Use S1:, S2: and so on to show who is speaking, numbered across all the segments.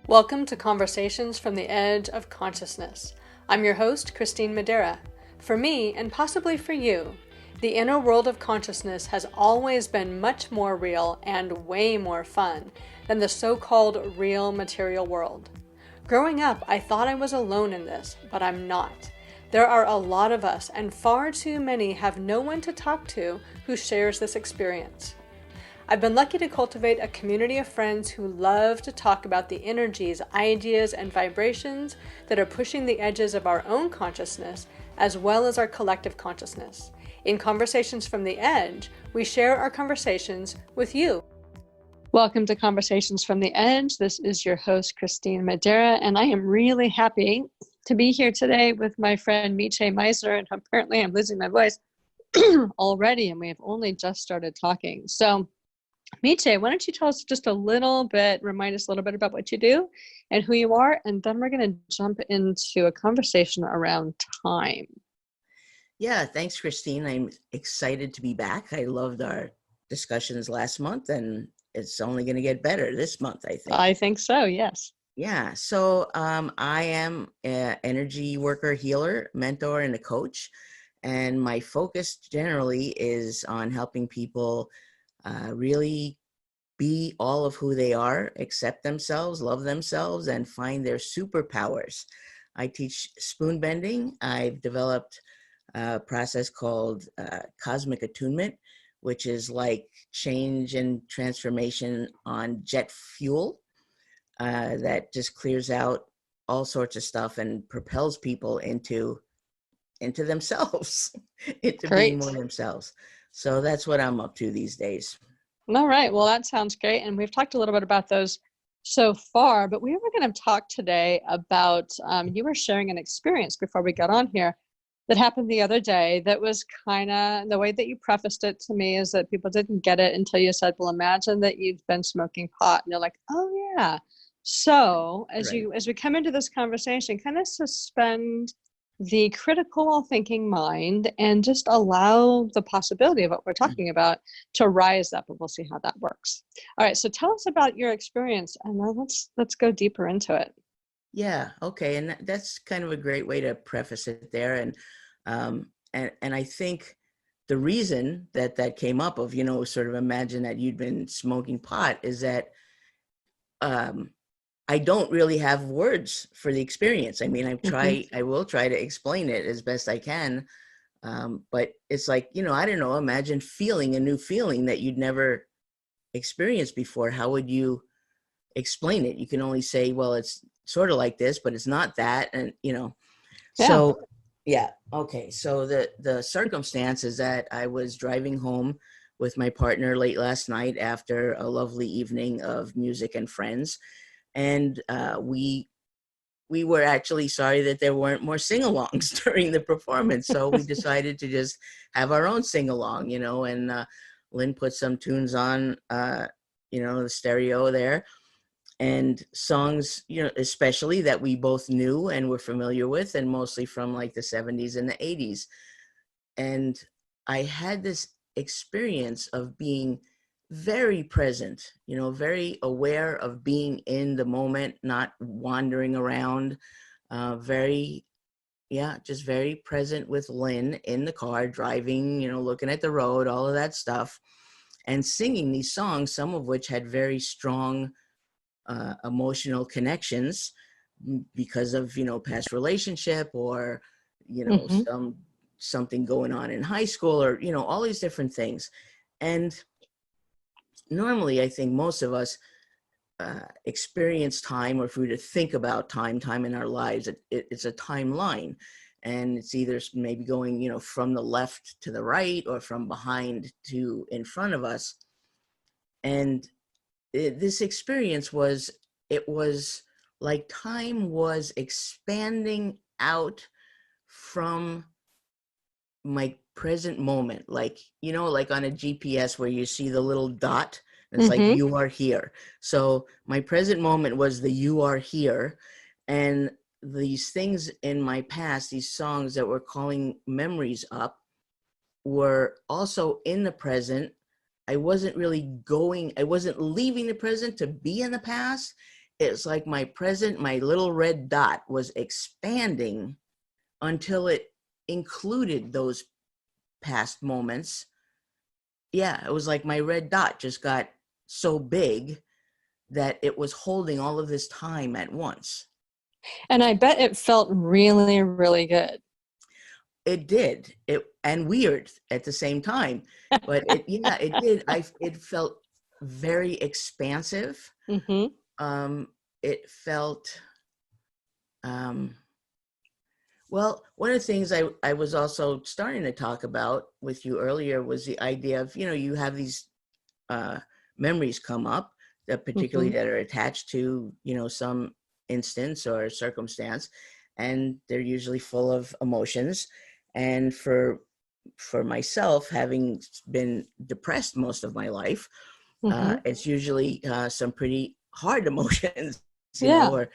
S1: Welcome to Conversations from the Edge of Consciousness. I'm your host, Kristine Madeira. For me, and possibly for you, the inner world of consciousness has always been much more real and way more fun than the so-called real material world. Growing up, I thought I was alone in this, but I'm not. There are a lot of us, and far too many have no one to talk to who shares this experience. I've been lucky to cultivate a community of friends who love to talk about the energies, ideas, and vibrations that are pushing the edges of our own consciousness, as well as our collective consciousness. In Conversations from the Edge, we share our conversations with you. Welcome to Conversations from the Edge. This is your host, Kristine Madeira, and I am really happy to be here today with my friend Miché Meizner, and apparently I'm losing my voice already, and we have only just started talking. So Miché, why don't you tell us just a little bit, remind us a little bit about what you do and who you are, and then we're going to jump into a conversation around time.
S2: Yeah, thanks, Kristine. I'm excited to be back. I loved our discussions last month, and it's only going to get better this month, I think.
S1: I think so, yes.
S2: Yeah, so I am an energy worker, healer, mentor, and a coach. And my focus generally is on helping people really be all of who they are, accept themselves, love themselves, and find their superpowers. I teach spoon bending. I've developed a process called cosmic attunement, which is like change and transformation on jet fuel that just clears out all sorts of stuff and propels people into themselves, into
S1: Great.
S2: being more themselves. So that's what I'm up to these days.
S1: All right. Well, that sounds great. And we've talked a little bit about those so far, but we were going to talk today about, you were sharing an experience before we got on here that happened the other day that was kind of, the way that you prefaced it to me is that people didn't get it until you said, well, imagine that you've been smoking pot. And you're like, oh yeah. So as we come into this conversation, kind of suspend the critical thinking mind and just allow the possibility of what we're talking about to rise up, and we'll see how that works. All right, so tell us about your experience, and then let's go deeper into it.
S2: Yeah, okay, and that's kind of a great way to preface it there, and I think the reason that came up of, sort of imagine that you'd been smoking pot is that I don't really have words for the experience. I mean, I will try to explain it as best I can. But it's like, I don't know, imagine feeling a new feeling that you'd never experienced before. How would you explain it? You can only say, well, it's sort of like this, but it's not that. And, so yeah. Okay. So the circumstance is that I was driving home with my partner late last night after a lovely evening of music and friends. And we were actually sorry that there weren't more sing-alongs during the performance. So we decided to just have our own sing-along, and Lynn put some tunes on, the stereo there, and songs, especially that we both knew and were familiar with, and mostly from like the 70s and the 80s. And I had this experience of being very present, very aware of being in the moment, not wandering around, just very present with Lynn in the car, driving, looking at the road, all of that stuff, and singing these songs, some of which had very strong emotional connections because of, past relationship or, something going on in high school or, all these different things. And normally, I think most of us experience time, or if we were to think about time in our lives, it's a timeline. And it's either maybe going, from the left to the right or from behind to in front of us. And this experience was like time was expanding out from my present moment, like like on a GPS where you see the little dot, it's like you are here. So my present moment was the you are here, and these things in my past, these songs that were calling memories up, were also in the present. I wasn't leaving the present to be in the past. it's like my present, my little red dot was expanding until it included those past moments. Yeah, it was like my red dot just got so big that it was holding all of this time at once.
S1: And I bet it felt really, really good.
S2: It did. It and weird at the same time. But it did. It felt very expansive.
S1: Mm-hmm.
S2: It felt well, one of the things I was also starting to talk about with you earlier was the idea of, you have these memories come up that particularly
S1: Mm-hmm.
S2: that are attached to, some instance or circumstance, and they're usually full of emotions. And for myself, having been depressed most of my life,
S1: Mm-hmm.
S2: it's usually some pretty hard emotions,
S1: Yeah.
S2: or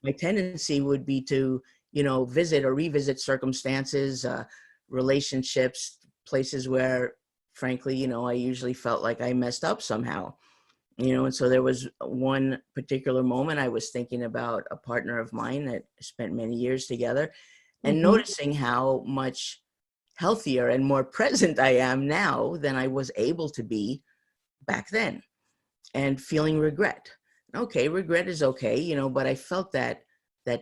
S2: my tendency would be to, visit or revisit circumstances, relationships, places where, frankly, I usually felt like I messed up somehow. And so there was one particular moment I was thinking about a partner of mine that spent many years together, and
S1: Mm-hmm.
S2: noticing how much healthier and more present I am now than I was able to be back then, and feeling regret. Okay, regret is okay, but I felt that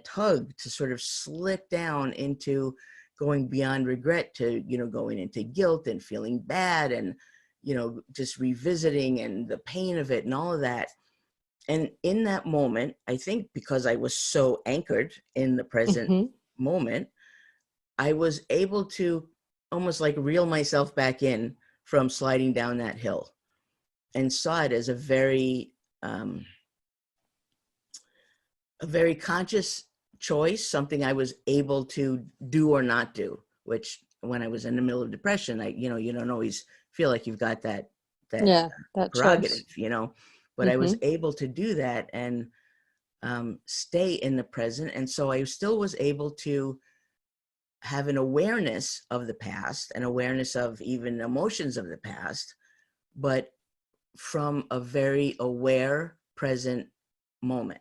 S2: tug to sort of slip down into going beyond regret to, going into guilt and feeling bad, and, just revisiting and the pain of it and all of that. And in that moment, I think because I was so anchored in the present
S1: Mm-hmm.
S2: moment, I was able to almost like reel myself back in from sliding down that hill, and saw it as um, a very conscious choice, something I was able to do or not do, which when I was in the middle of depression, you don't always feel like you've got that
S1: Yeah, that
S2: prerogative,
S1: choice.
S2: but I
S1: Mm-hmm.
S2: was able to do that and stay in the present. And so I still was able to have an awareness of the past, an awareness of even emotions of the past, but from a very aware, present moment.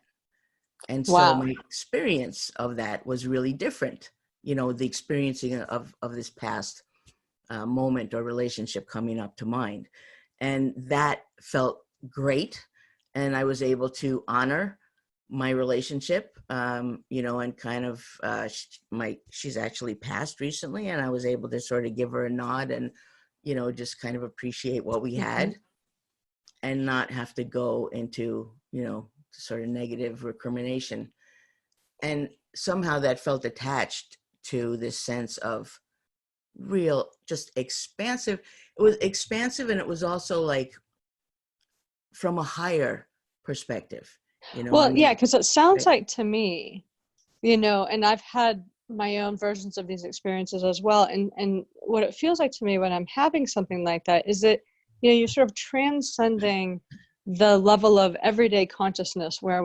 S2: And so
S1: Wow.
S2: my experience of that was really different, the experiencing of this past moment or relationship coming up to mind. And that felt great. And I was able to honor my relationship, and kind of, she's actually passed recently, and I was able to sort of give her a nod and, just kind of appreciate what we
S1: Mm-hmm.
S2: had, and not have to go into, sort of negative recrimination. And somehow that felt attached to this sense of real, just expansive. It was expansive, and it was also like from a higher perspective, I
S1: Well, yeah,
S2: mean,
S1: because it sounds
S2: right.
S1: like to me, and I've had my own versions of these experiences as well. And what it feels like to me when I'm having something like that is that, you're sort of transcending the level of everyday consciousness where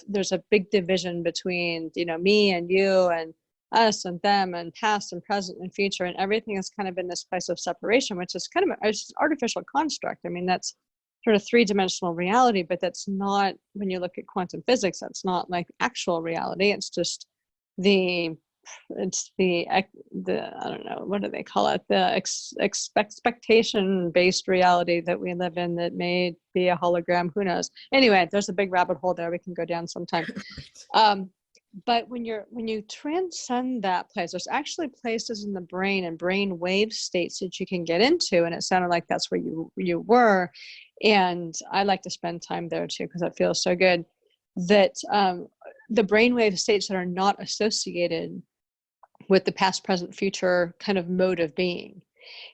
S1: there's a big division between, me and you and us and them and past and present and future, and everything is kind of in this place of separation, which is kind of it's an artificial construct. I mean, that's sort of three-dimensional reality, but that's not, when you look at quantum physics, that's not like actual reality. It's just the the I don't know, what do they call it, the expectation based reality that we live in, that may be a hologram, who knows. Anyway, there's a big rabbit hole there we can go down sometime. But when you transcend that place, there's actually places in the brain and brain wave states that you can get into, and it sounded like that's where you were. And I like to spend time there too because it feels so good. That the brainwave states that are not associated with the past, present, future kind of mode of being.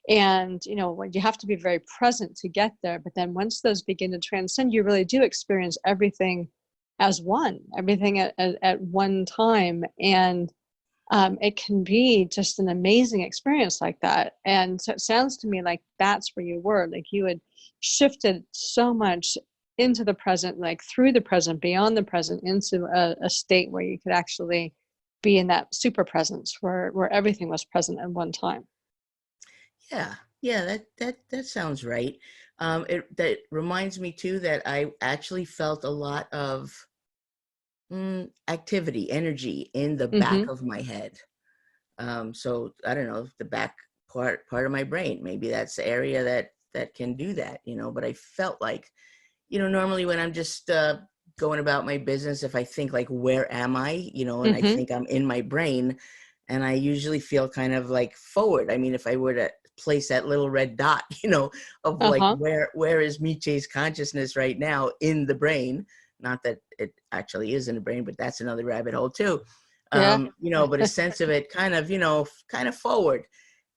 S1: And you have to be very present to get there, but then once those begin to transcend, you really do experience everything as one, everything at one time. And it can be just an amazing experience like that. And so it sounds to me like that's where you were, like you had shifted so much into the present, like through the present, beyond the present, into a state where you could actually be in that super presence where everything was present at one time.
S2: Yeah, that sounds right. That reminds me too that I actually felt a lot of activity, energy in the back
S1: Mm-hmm.
S2: of my head. So I don't know, the back part of my brain, maybe that's the area that can do that, but I felt like, normally when I'm just going about my business, if I think like, where am I, and I
S1: Mm-hmm.
S2: think I'm in my brain, and I usually feel kind of like forward. I mean, if I were to place that little red dot, of like,
S1: Uh-huh.
S2: where is Miche's consciousness right now in the brain? Not that it actually is in the brain, but that's another rabbit hole too.
S1: Yeah.
S2: But a sense of it kind of, kind of forward.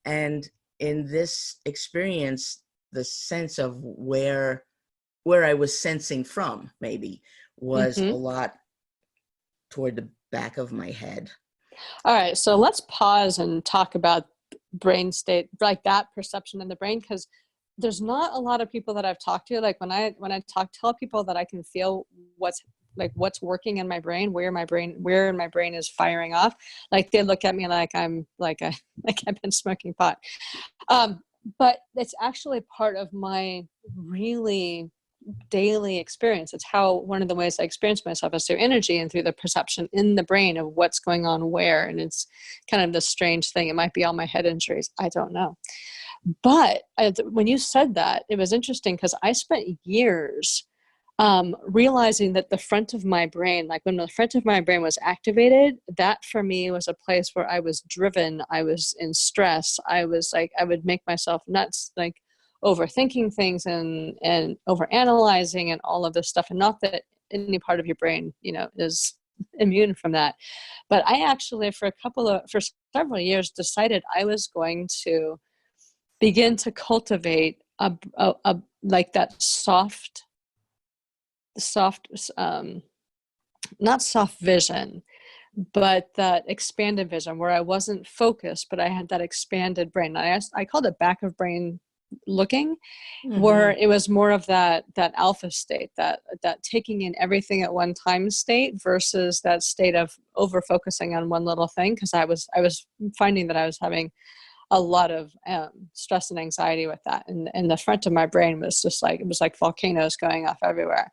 S2: And in this experience, the sense of where I was sensing from maybe was a
S1: Mm-hmm.
S2: lot toward the back of my head.
S1: All right, so let's pause and talk about brain state, like that perception in the brain, because there's not a lot of people that I've talked to. Like when I tell people that I can feel what's working in my brain, where in my brain is firing off, like they look at me like I'm like I like I've been smoking pot. Um, but it's actually part of my really daily experience. It's how one of the ways I experience myself is through energy and through the perception in the brain of what's going on where. And it's kind of this strange thing. It might be all my head injuries. I don't know. But when you said that, it was interesting because I spent years realizing that the front of my brain, like when the front of my brain was activated, that for me was a place where I was driven. I was in stress. I was like, I would make myself nuts, like overthinking things and over analyzing and all of this stuff. And not that any part of your brain, is immune from that. But I actually, for several years, decided I was going to begin to cultivate a like that soft not soft vision, but that expanded vision where I wasn't focused, but I had that expanded brain. I called it back of brain looking, where
S2: Mm-hmm.
S1: it was more of that alpha state, that taking in everything at one time state versus that state of over focusing on one little thing. Because I was finding that I was having a lot of stress and anxiety with that, and the front of my brain was just like, it was like volcanoes going off everywhere.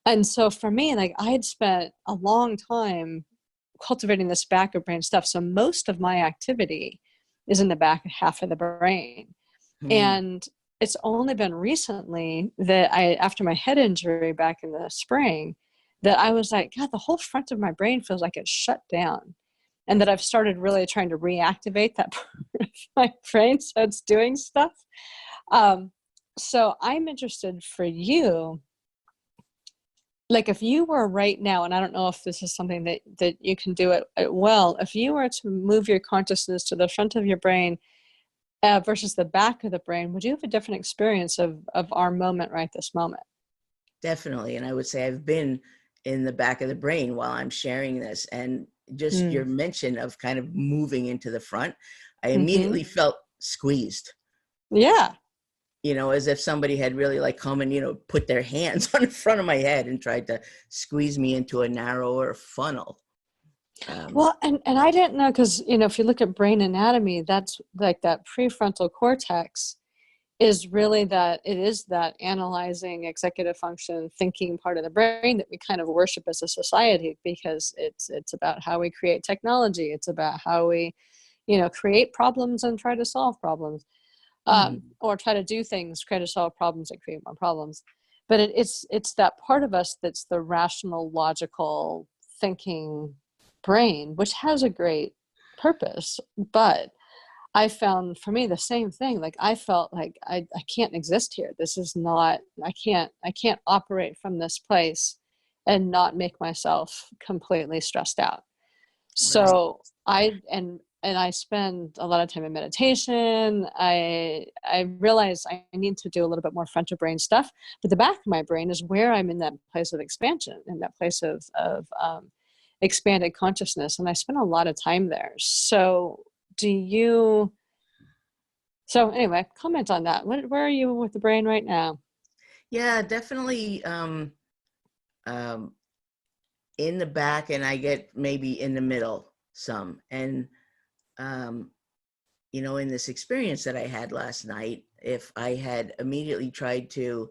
S1: And so for me, like I had spent a long time cultivating this back of brain stuff. So most of my activity is in the back half of the brain.
S2: Mm-hmm.
S1: And it's only been recently that after my head injury back in the spring, that I was like, God, the whole front of my brain feels like it's shut down. And that I've started really trying to reactivate that part of my brain so it's doing stuff. Um, so I'm interested for you, like if you were right now, and I don't know if this is something that you can do it well, if you were to move your consciousness to the front of your brain versus the back of the brain, would you have a different experience of our moment right this moment?
S2: Definitely. And I would say I've been in the back of the brain while I'm sharing this. And just
S1: Mm.
S2: your mention of kind of moving into the front, I
S1: Mm-hmm.
S2: immediately felt squeezed,
S1: Yeah.
S2: as if somebody had really like come and, put their hands on the front of my head and tried to squeeze me into a narrower funnel. Um,
S1: Well, and I didn't know because, if you look at brain anatomy, that's like that prefrontal cortex is really it is that analyzing executive function thinking part of the brain that we kind of worship as a society because it's about how we create technology. It's about how we, create problems and try to solve problems,
S2: mhm.
S1: or try to do things, try to solve problems and create more problems. But it's that part of us that's the rational, logical thinking brain, which has a great purpose. But I found for me the same thing. Like I felt like I can't exist here. This is not, I can't operate from this place and not make myself completely stressed out.
S2: Right.
S1: So and I spend a lot of time in meditation. I realize I need to do a little bit more front of brain stuff, but the back of my brain is where I'm in that place of expansion, in that place of expanded consciousness, and I spend a lot of time there. So do you? So anyway, comment on that. Where are you with the brain right now?
S2: Yeah, definitely. In the back, and I get maybe in the middle some. And, um, in this experience that I had last night, if I had immediately tried to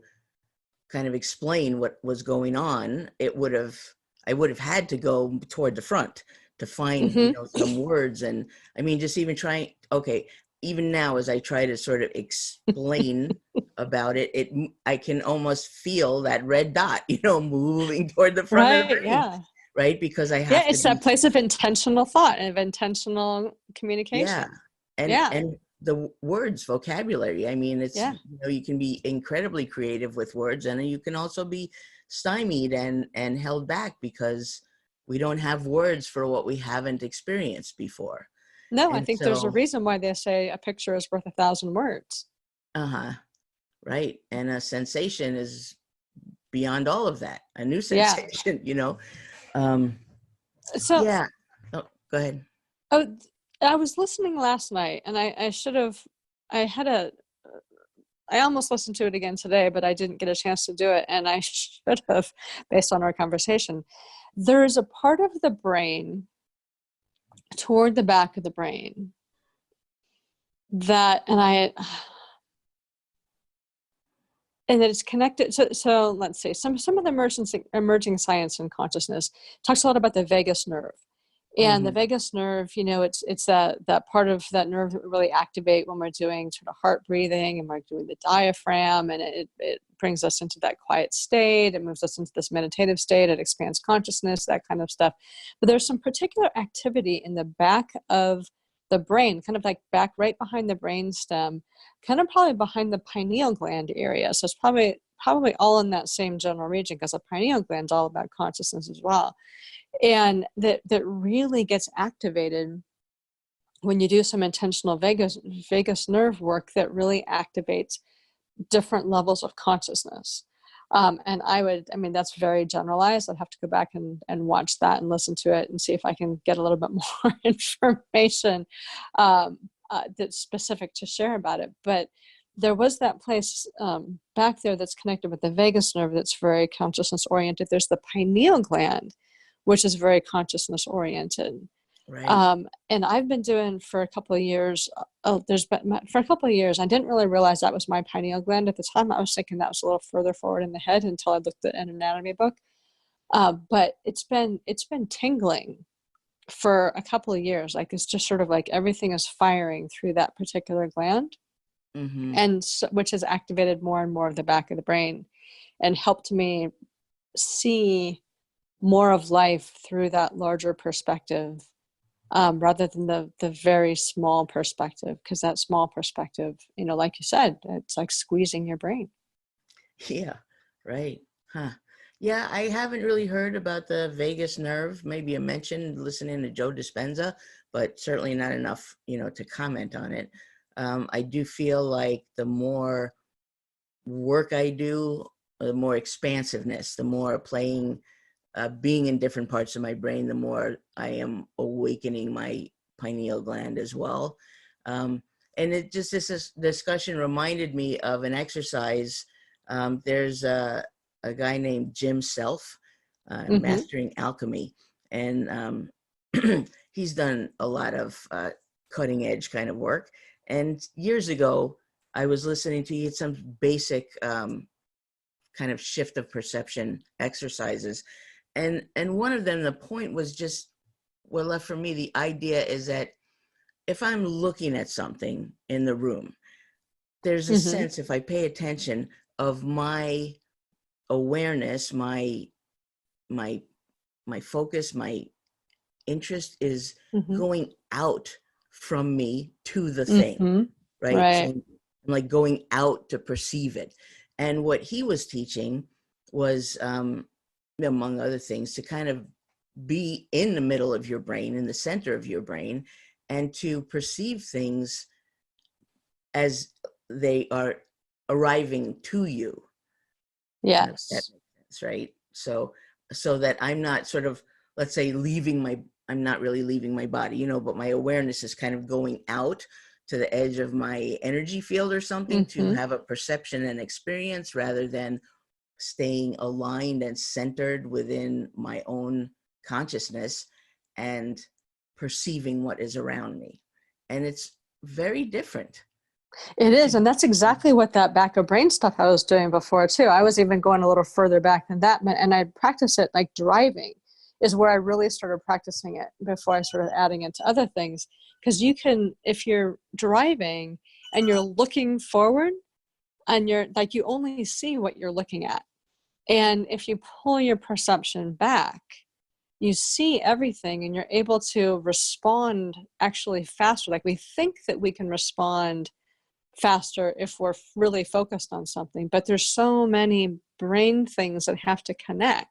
S2: kind of explain what was going on, it would have I would have had to go toward the front to find,
S1: Mm-hmm.
S2: some words. And I mean, just even trying, okay, even now as I try to sort of explain about it, I can almost feel that red dot, moving toward the front of the
S1: Right.
S2: brain,
S1: Yeah.
S2: right? Because I
S1: Yeah.
S2: have to
S1: It's that
S2: be,
S1: place of intentional thought and of intentional
S2: yeah.
S1: communication.
S2: And
S1: Yeah.
S2: the words, vocabulary, I mean, it's,
S1: Yeah.
S2: you can be incredibly creative with words, and you can also be stymied and held back because we don't have words for what we haven't experienced before.
S1: No, I
S2: And
S1: think there's a
S2: so,
S1: reason why they say a picture is worth 1,000 words.
S2: uh-huh, right. And a sensation is beyond all of that, a new
S1: Yeah.
S2: sensation. Um,
S1: So,
S2: yeah. Oh, go ahead.
S1: oh, I was listening last night, and I should have, I had a, I almost listened to it again today, but I didn't get a chance to do it, and I should have, based on our conversation. There is a part of the brain toward the back of the brain that, and that it's connected. So let's see, some of the emerging science and consciousness talks a lot about the vagus nerve. And the
S2: Mm-hmm.
S1: vagus nerve, it's that part of that nerve that we really activate when we're doing sort of heart breathing and we're doing the diaphragm, and it brings us into that quiet state. It moves us into this meditative state. It expands consciousness, that kind of stuff. But there's some particular activity in the back of the brain, kind of like back right behind the brain stem, kind of probably behind the pineal gland area. So it's probably all in that same general region, because the pineal gland is all about consciousness as well. And that really gets activated when you do some intentional vagus nerve work that really activates different levels of consciousness. And that's very generalized. I'd have to go back and watch that and listen to it and see if I can get a little bit more information that's specific to share about it. But there was that place back there that's connected with the vagus nerve that's very consciousness oriented. There's the pineal gland, which is very consciousness oriented.
S2: Right.
S1: And I've been doing for a couple of years. For a couple of years, I didn't really realize that was my pineal gland at the time. I was thinking that was a little further forward in the head until I looked at an anatomy book. But it's been tingling for a couple of years. Like, it's just sort of like everything is firing through that particular gland,
S2: Mm-hmm.
S1: and which has activated more and more of the back of the brain, and helped me see more of life through that larger perspective, rather than the very small perspective. Because that small perspective, like you said, it's like squeezing your brain.
S2: Yeah, right. Huh. Yeah, I haven't really heard about the vagus nerve. Maybe a mention listening to Joe Dispenza, but certainly not enough, to comment on it. I do feel like the more work I do, the more expansiveness, the more being in different parts of my brain, the more I am awakening my pineal gland as well. And this discussion reminded me of an exercise. There's a guy named Jim Self,
S1: Mm-hmm.
S2: Mastering Alchemy, and he's done a lot of cutting edge kind of work. And years ago, I was listening to some basic kind of shift of perception exercises. And one of them, the point was just what left for me. The idea is that if I'm looking at something in the room, there's a
S1: Mm-hmm.
S2: sense, if I pay attention, of my awareness, my focus, my interest is
S1: Mm-hmm.
S2: going out from me to the thing,
S1: Mm-hmm.
S2: right? So
S1: Right.
S2: I'm like going out to perceive it. And what he was teaching was, among other things, to kind of be in the middle of your brain, in the center of your brain, and to perceive things as they are arriving to you. That
S1: Yes.
S2: makes sense, right? So that I'm not sort of, let's say, I'm not really leaving my body, but my awareness is kind of going out to the edge of my energy field or something, to
S1: Mm-hmm.
S2: have a perception and experience, rather than staying aligned and centered within my own consciousness and perceiving what is around me. And it's very different.
S1: It is. And that's exactly what that back of brain stuff I was doing before too. I was even going a little further back than that. And I practice it like driving. is where I really started practicing it before I started adding it to other things. Because you can, if you're driving and you're looking forward and you're like, you only see what you're looking at. And if you pull your perception back, you see everything and you're able to respond actually faster. Like we think that we can respond faster if we're really focused on something, but there's so many brain things that have to connect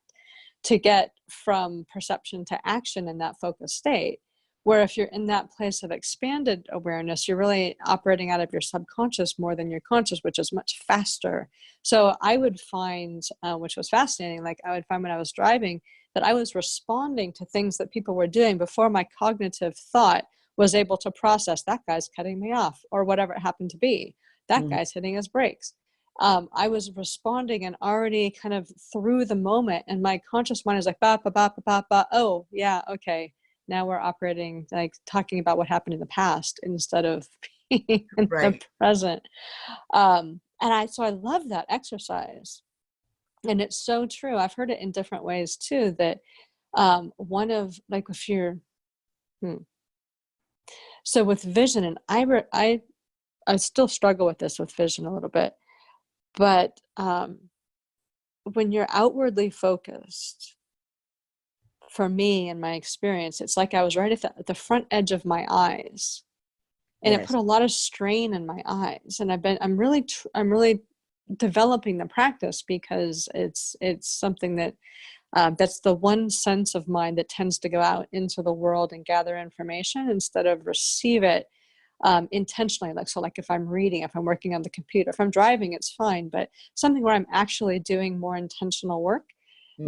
S1: to get from perception to action in that focused state. Where if you're in that place of expanded awareness, you're really operating out of your subconscious more than your conscious, which is much faster. So I would find, which was fascinating, like I would find when I was driving that I was responding to things that people were doing before my cognitive thought was able to process, that guy's cutting me off, or whatever it happened to be. That guy's hitting his brakes. I was responding and already kind of through the moment, and my conscious mind is like, ba, ba, ba, ba, ba, ba. Oh, yeah, okay. Now we're operating, like talking about what happened in the past instead of being in the present. So I love that exercise. And it's so true. I've heard it in different ways too, that one of, like, if you're, so with vision, and I still struggle with this with vision a little bit, but when you're outwardly focused, for me and my experience, it's like I was right at the front edge of my eyes, and it put a lot of strain in my eyes. And I'm really developing the practice, because it's something that that's the one sense of mine that tends to go out into the world and gather information instead of receive it intentionally. Like if I'm reading, if I'm working on the computer, if I'm driving, it's fine, but something where I'm actually doing more intentional work.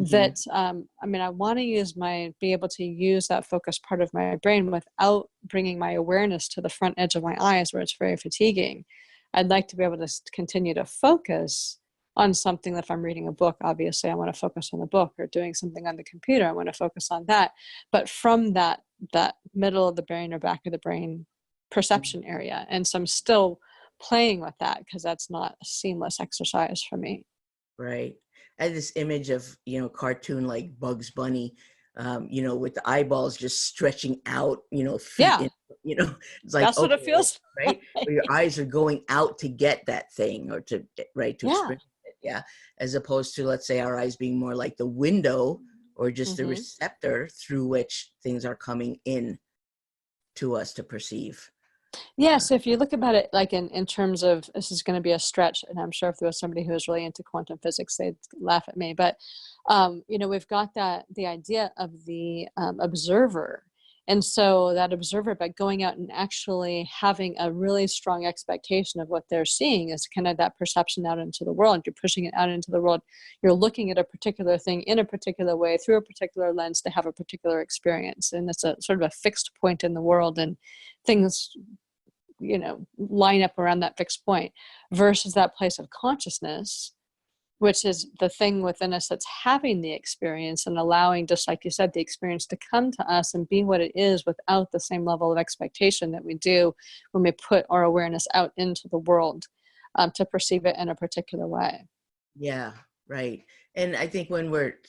S1: That I want to be able to use that focused part of my brain without bringing my awareness to the front edge of my eyes, where it's very fatiguing. I'd like to be able to continue to focus on something. If I'm reading a book, obviously I want to focus on the book, or doing something on the computer, I want to focus on that. But from that middle of the brain or back of the brain perception area. And so I'm still playing with that, because that's not a seamless exercise for me.
S2: Right. I had this image of, cartoon like Bugs Bunny, with the eyeballs just stretching out, feet, it's like,
S1: that's what it feels
S2: right?
S1: like.
S2: Where your eyes are going out to get that thing, or to experience it. Yeah. As opposed to, let's say, our eyes being more like the window, or just the receptor through which things are coming in to us to perceive.
S1: Yeah, so if you look about it like in terms of, this is going to be a stretch, and I'm sure if there was somebody who was really into quantum physics, they'd laugh at me, but we've got the idea of the observer. And so that observer, by going out and actually having a really strong expectation of what they're seeing, is kind of that perception out into the world. You're pushing it out into the world. You're looking at a particular thing in a particular way, through a particular lens, to have a particular experience. And it's a sort of a fixed point in the world, and things line up around that fixed point, versus that place of consciousness, which is the thing within us that's having the experience, and allowing, just like you said, the experience to come to us and be what it is, without the same level of expectation that we do when we put our awareness out into the world to perceive it in a particular way.
S2: Yeah, right. And I think when we're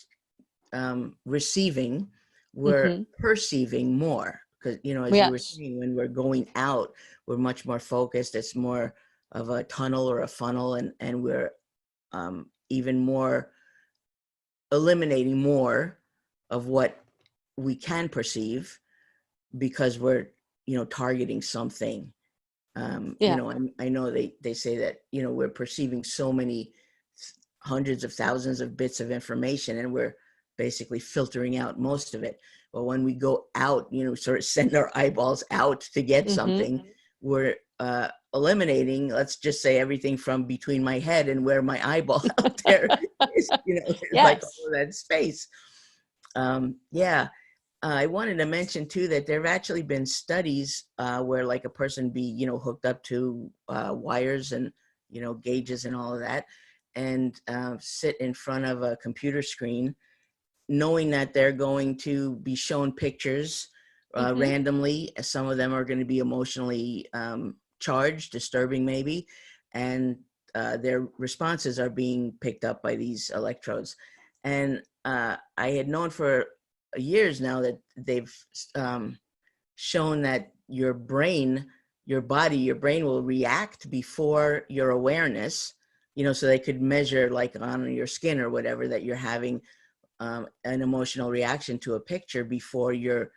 S2: receiving, we're perceiving more. Because, as you were saying, when we're going out, we're much more focused. It's more of a tunnel or a funnel, and we're even more eliminating more of what we can perceive, because we're, targeting something. I know they say that, we're perceiving so many hundreds of thousands of bits of information, and we're basically filtering out most of it. But when we go out, sort of send our eyeballs out to get something, we're eliminating, let's just say, everything from between my head and where my eyeball out there is, like all of that space. I wanted to mention too that there have actually been studies where, like, a person be, hooked up to wires and, gauges and all of that, and sit in front of a computer screen, knowing that they're going to be shown pictures randomly. Some of them are going to be emotionally charged, disturbing maybe, and their responses are being picked up by these electrodes. And I had known for years now that they've shown that your brain, your body, your brain will react before your awareness, you know, so they could measure like on your skin or whatever that you're having an emotional reaction to a picture before your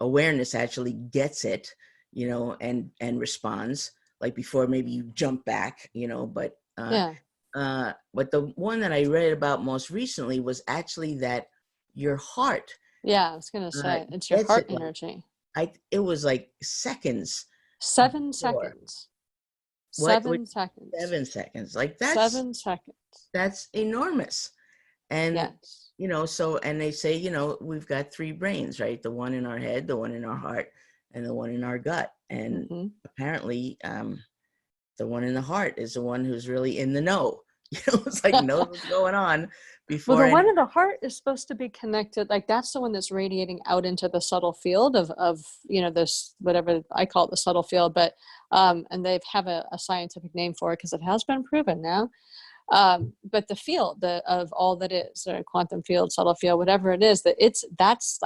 S2: awareness actually gets it, you know, and responds, like before maybe you jump back, you know, but the one that I read about most recently was actually that your heart,
S1: Yeah, I was gonna say it's your
S2: gets
S1: heart
S2: it
S1: energy.
S2: it was like seconds.
S1: 7
S2: before.
S1: seconds.
S2: What?
S1: 7 seconds.
S2: 7 seconds. Like
S1: 7 seconds.
S2: that's enormous. And,
S1: Yes.
S2: you know, so, and they say, you know, we've got 3 brains, right? The one in our head, the one in our heart, and the one in our gut. And apparently, the one in the heart is the one who's really in the know. You know, it's like knows what's going on
S1: Well,
S2: before
S1: the one in the heart is supposed to be connected, like that's the one that's radiating out into the subtle field of you know, this, whatever I call it, the subtle field, but and they have a scientific name for it because it has been proven now. But the field of all that is, or quantum field, subtle field, whatever it is, that's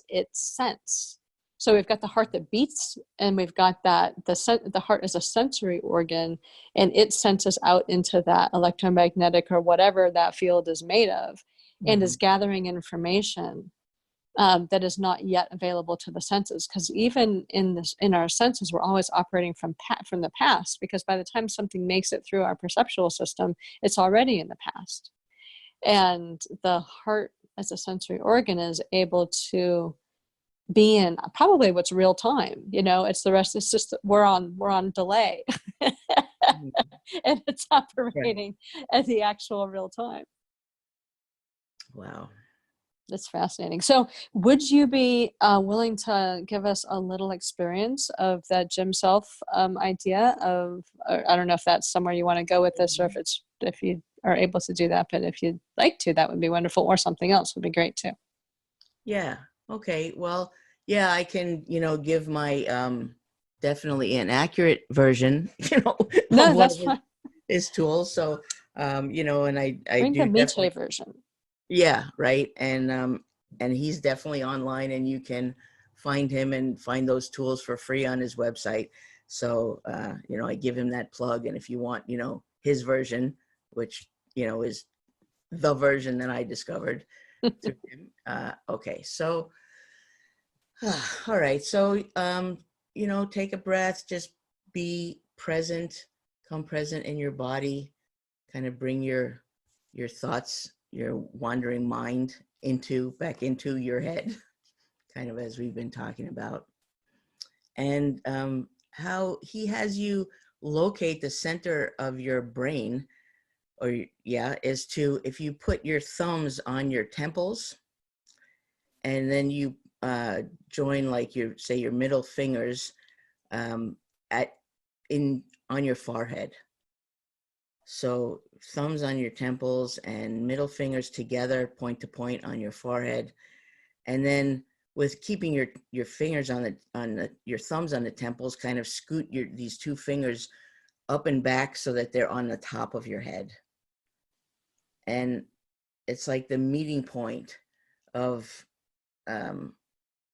S1: its sense. So we've got the heart that beats, and we've got that the heart is a sensory organ, and it senses out into that electromagnetic or whatever that field is made of, and is gathering information that is not yet available to the senses. Because even in our senses, we're always operating from the past. Because by the time something makes it through our perceptual system, it's already in the past. And the heart, as a sensory organ, is able to be in probably what's real time. You know, it's the rest. It's just we're on delay, and it's operating at the actual real time.
S2: Wow.
S1: That's fascinating. So would you be willing to give us a little experience of that Jim Self idea of, I don't know if that's somewhere you want to go with this, or if you are able to do that, but if you'd like to, that would be wonderful, or something else would be great too.
S2: Yeah. Okay. Well, yeah, I can, you know, give my definitely an accurate version, you know,
S1: No,
S2: of one
S1: that's
S2: of
S1: fine.
S2: his tools. So, you know, and I
S1: Bring the
S2: do definitely,
S1: Miché version.
S2: yeah, right. And he's definitely online, and you can find him and find those tools for free on his website. So, you know, I give him that plug. And if you want, you know, his version, which, you know, is the version that I discovered through him. Okay. So, all right. So, you know, take a breath, just be present, come present in your body, kind of bring your thoughts, your wandering mind back into your head, kind of as we've been talking about. And how he has you locate the center of your brain, is to, if you put your thumbs on your temples, and then you join like your middle fingers on your forehead. So thumbs on your temples and middle fingers together, point to point on your forehead, and then with keeping your fingers on your thumbs on the temples, kind of scoot these 2 fingers up and back so that they're on the top of your head, and it's like the meeting point of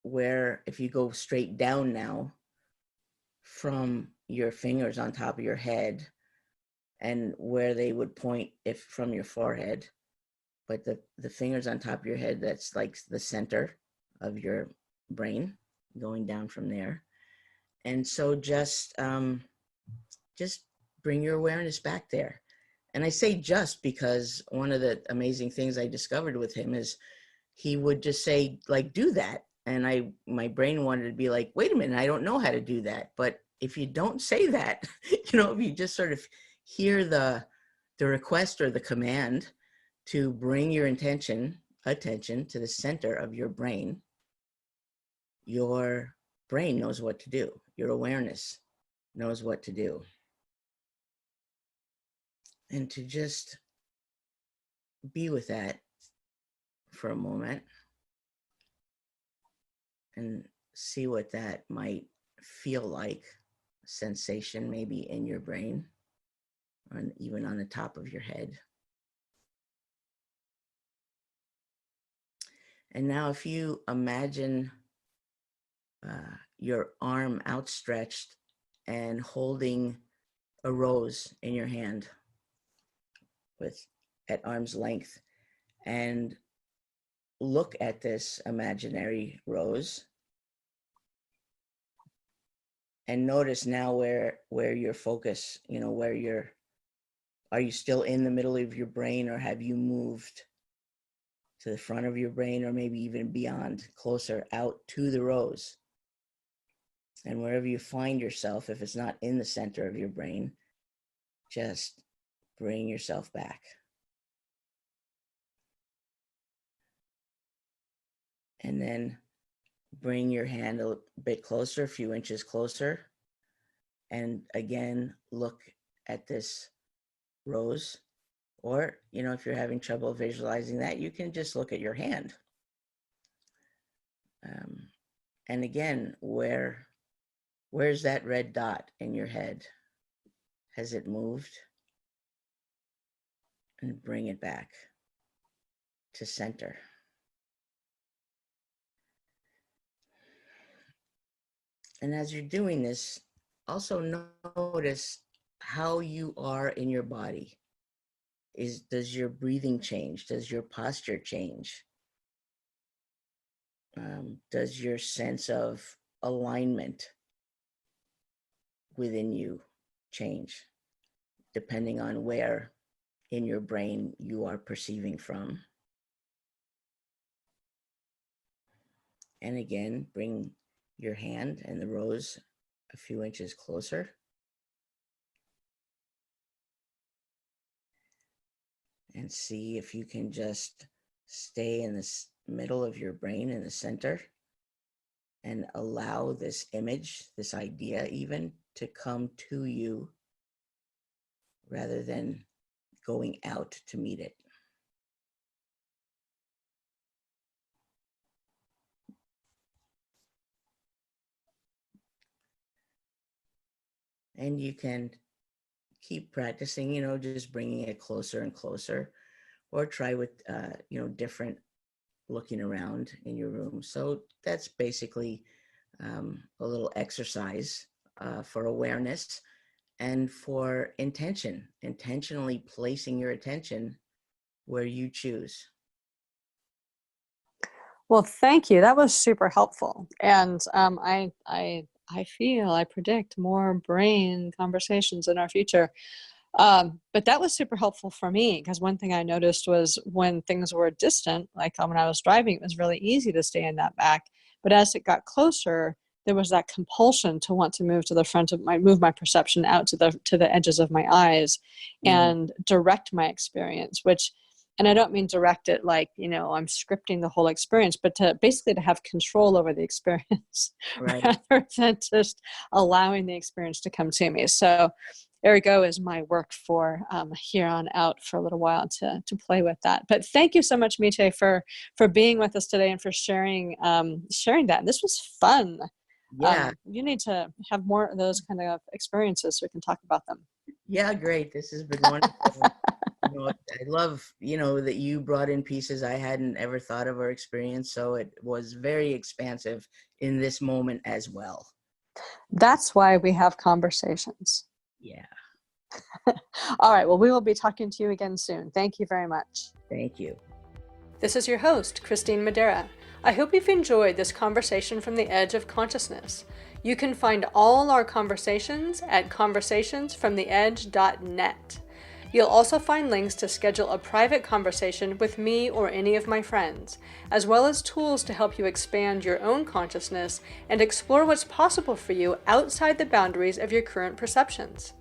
S2: where, if you go straight down now from your fingers on top of your head, and where they would point if from your forehead, but the fingers on top of your head, that's like the center of your brain, going down from there. And so just bring your awareness back there. And I say just because one of the amazing things I discovered with him is he would just say, like, do that. And my brain wanted to be like, wait a minute, I don't know how to do that. But if you don't say that, you know, if you just sort of hear the request or the command to bring your attention to the center of your brain knows what to do. Your awareness knows what to do. And to just be with that for a moment and see what that might feel like, sensation maybe in your brain, or even on the top of your head. And now if you imagine your arm outstretched and holding a rose in your hand at arm's length, and look at this imaginary rose and notice now where your focus, are you still in the middle of your brain, or have you moved to the front of your brain, or maybe even beyond, closer out to the rose? And wherever you find yourself, if it's not in the center of your brain, just bring yourself back. And then bring your hand a bit closer, a few inches closer. And again, look at this rose. Or, if you're having trouble visualizing that, you can just look at your hand. And again, where's that red dot in your head? Has it moved? And bring it back to center. And as you're doing this, also notice how you are in your body. Does your breathing change? Does your posture change? Does your sense of alignment within you change, depending on where in your brain you are perceiving from? And again, bring your hand and the rose a few inches closer. And see if you can just stay in this middle of your brain, in the center, and allow this image, this idea even, to come to you rather than going out to meet it. And you can keep practicing, just bringing it closer and closer, or try with, different looking around in your room. So that's basically a little exercise for awareness and for intentionally placing your attention where you choose.
S1: Well, thank you. That was super helpful. And I predict more brain conversations in our future. But that was super helpful for me, because one thing I noticed was when things were distant, like when I was driving, it was really easy to stay in that back. But as it got closer, there was that compulsion to want to move to the front of move my perception out to the edges of my eyes and direct my experience, and I don't mean direct it like, I'm scripting the whole experience, but to have control over the experience,
S2: right,
S1: rather than just allowing the experience to come to me. So ergo is my work for here on out for a little while to play with that. But thank you so much, Miché, for being with us today and for sharing that. This was fun.
S2: Yeah.
S1: You need to have more of those kind of experiences so we can talk about them.
S2: Yeah, great. This has been wonderful. I love, that you brought in pieces I hadn't ever thought of or experienced. So it was very expansive in this moment as well.
S1: That's why we have conversations.
S2: Yeah.
S1: All right. Well, we will be talking to you again soon. Thank you very much.
S2: Thank you.
S1: This is your host, Kristine Madeira. I hope you've enjoyed this conversation from the edge of consciousness. You can find all our conversations at conversationsfromtheedge.net. You'll also find links to schedule a private conversation with me or any of my friends, as well as tools to help you expand your own consciousness and explore what's possible for you outside the boundaries of your current perceptions.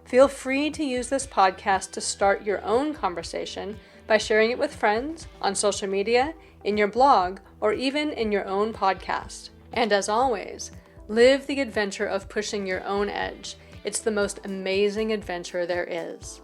S1: Feel free to use this podcast to start your own conversation by sharing it with friends, on social media, in your blog, or even in your own podcast. And as always, live the adventure of pushing your own edge. It's the most amazing adventure there is.